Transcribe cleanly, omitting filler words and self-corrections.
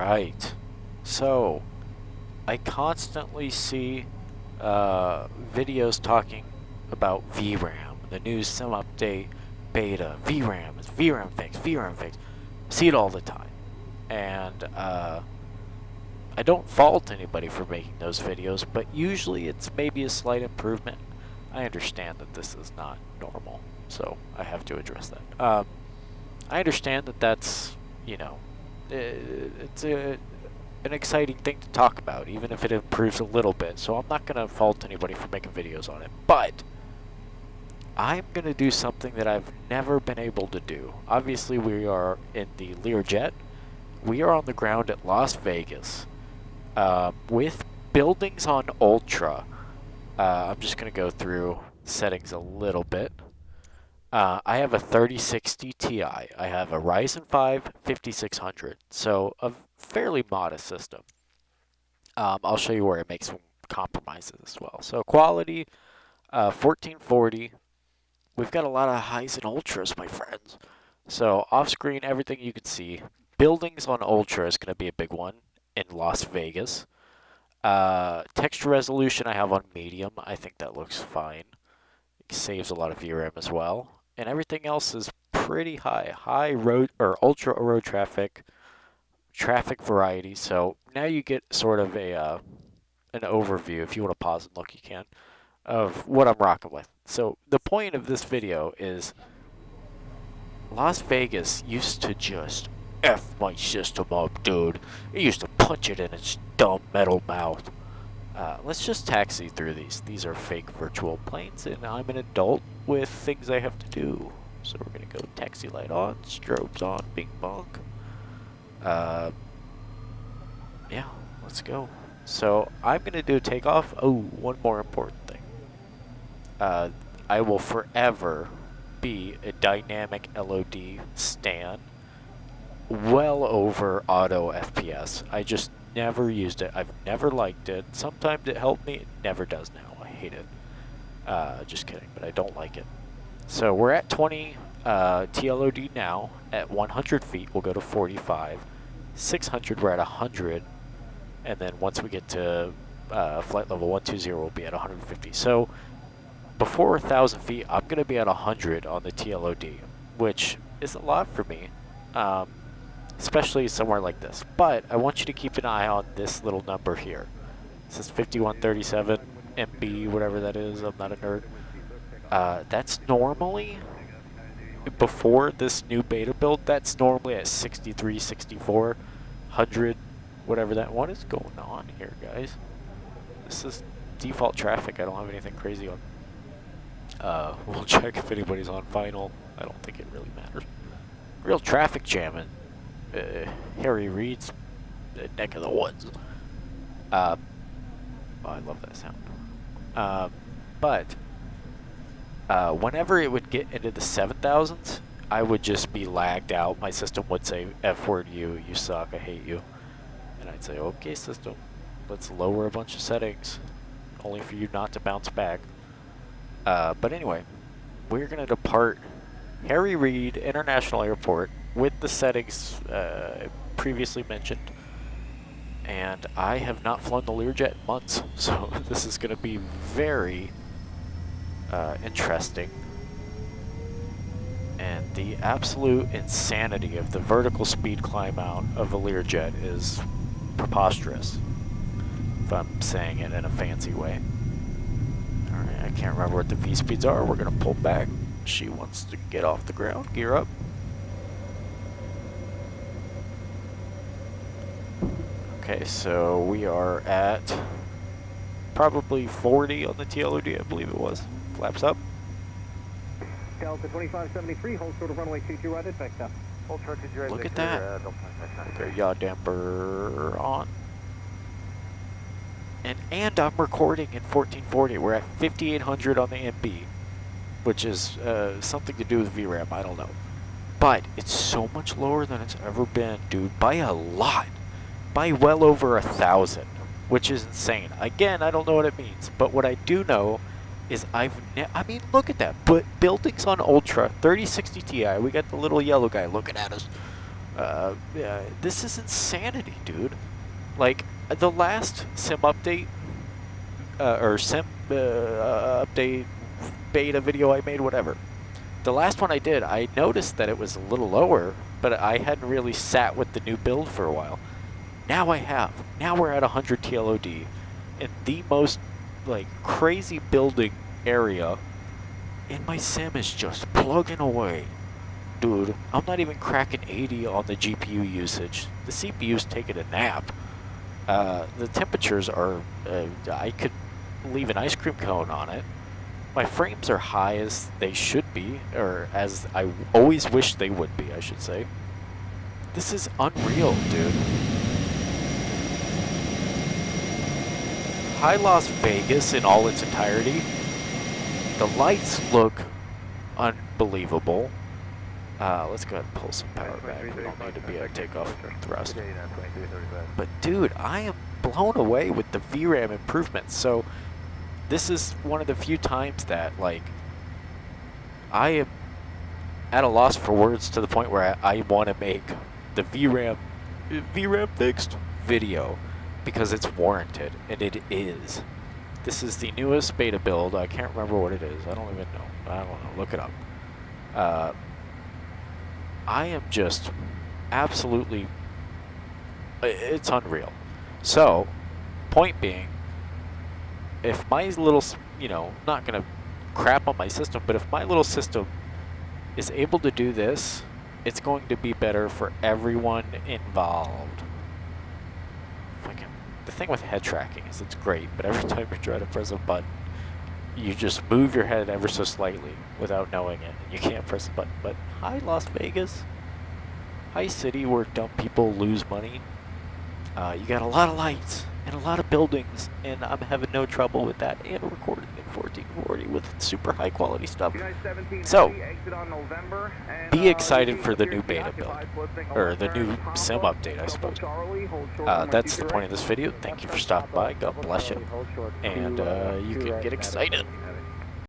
Alright, so I constantly see videos talking about VRAM, the new sim update beta. VRAM is VRAM fix, VRAM fix. See it all the time. And I don't fault anybody for making those videos, but usually it's maybe a slight improvement. I understand that this is not normal, so I have to address that. I understand that that's, you know, it's an exciting thing to talk about, even if it improves a little bit. So I'm not going to fault anybody for making videos on it. But I'm going to do something that I've never been able to do. Obviously, we are in the Learjet. We are on the ground at Las Vegas with buildings on Ultra. I'm just going to go through settings a little bit. I have a 3060 Ti. I have a Ryzen 5 5600, so a fairly modest system. I'll show you where it makes some compromises as well. So quality, 1440. We've got a lot of highs and ultras, my friends. So off screen, everything you can see. Buildings on Ultra is going to be a big one in Las Vegas. Texture resolution I have on medium. I think that looks fine. It saves a lot of VRAM as well. And everything else is pretty high. High road or ultra road traffic variety. So now you get sort of a an overview. If you want to pause and look, you can, of what I'm rocking with. So the point of this video is Las Vegas used to just F my system up, dude. It used to punch it in its dumb metal mouth. Let's just taxi through these. These are fake virtual planes, and I'm an adult with things I have to do. So we're going to go taxi light on, strobes on, bing bonk. Yeah, let's go. So I'm going to do a takeoff. Oh, one more important thing. I will forever be a dynamic LOD stan. Well over auto FPS. I just never used it. I've never liked it. Sometimes it helped me. It never does now. I hate it. Just kidding, but I don't like it. So we're at 20 TLOD now. At 100 feet, we'll go to 45. 600, we're at 100. And then once we get to flight level 120, we'll be at 150. So before 1,000 feet, I'm going to be at 100 on the TLOD, which is a lot for me. Especially somewhere like this. But I want you to keep an eye on this little number here. This is 5137 MB, whatever that is. I'm not a nerd. That's normally, before this new beta build, that's normally at 63, 64, 100, whatever that. What is going on here, guys? This is default traffic. I don't have anything crazy on. We'll check if anybody's on final. I don't think it really matters. Real traffic jamming. Harry Reid's neck of the woods. Oh, I love that sound. But whenever it would get into the 7,000s, I would just be lagged out. My system would say, F word you suck, I hate you. And I'd say, okay system, let's lower a bunch of settings, only for you not to bounce back. But anyway, we're going to depart Harry Reid International Airport with the settings previously mentioned. And I have not flown the Learjet in months, so this is going to be very interesting. And the absolute insanity of the vertical speed climb out of a Learjet is preposterous, if I'm saying it in a fancy way. Alright, I can't remember what the V speeds are. We're going to pull back. She wants to get off the ground. Gear up. Okay, so we are at probably 40 on the TLOD, I believe it was. Flaps up. Delta 2573, hold short of runway 22 right at Vector. Hold short to your Look at that. Their yaw damper on. And I'm recording in 1440. We're at 5800 on the MB, which is something to do with VRAM, I don't know. But it's so much lower than it's ever been, dude, by a lot. By well over 1,000, which is insane. Again, I don't know what it means, but what I do know is I mean, look at that. But buildings on Ultra, 3060 Ti, we got the little yellow guy looking at us. Yeah, this is insanity, dude. Like, the last sim update, or sim update beta video I made, whatever. The last one I did, I noticed that it was a little lower, but I hadn't really sat with the new build for a while. Now I have. Now we're at 100 TLOD in the most, like, crazy building area, and my sim is just plugging away. Dude, I'm not even cracking 80 on the GPU usage. The CPU's taking a nap. The temperatures are, I could leave an ice cream cone on it. My frames are high as they should be, or as I always wish they would be, I should say. This is unreal, dude. Hi Las Vegas in all its entirety. The lights look unbelievable. Let's go ahead and pull some power back. We don't need to be at takeoff thrust. But dude, I am blown away with the VRAM improvements. So this is one of the few times that, like, I am at a loss for words to the point where I want to make the VRAM fixed video because it's warranted, and it is. This is the newest beta build. I can't remember what it is. I don't even know. I don't know. Look it up. I am just absolutely, it's unreal. So, point being, if my little, you know, not going to crap on my system, but if my little system is able to do this, it's going to be better for everyone involved. The thing with head tracking is it's great, but every time you try to press a button, you just move your head ever so slightly without knowing it, and you can't press a button. But hi, Las Vegas. Hi, city where dumb people lose money. You got a lot of lights and a lot of buildings, and I'm having no trouble with that, and recording in 1440 with super high quality stuff. So, be excited for the new beta build, or the new sim update, I suppose. That's the point of this video. Thank you for stopping by. God bless you, and you can get excited.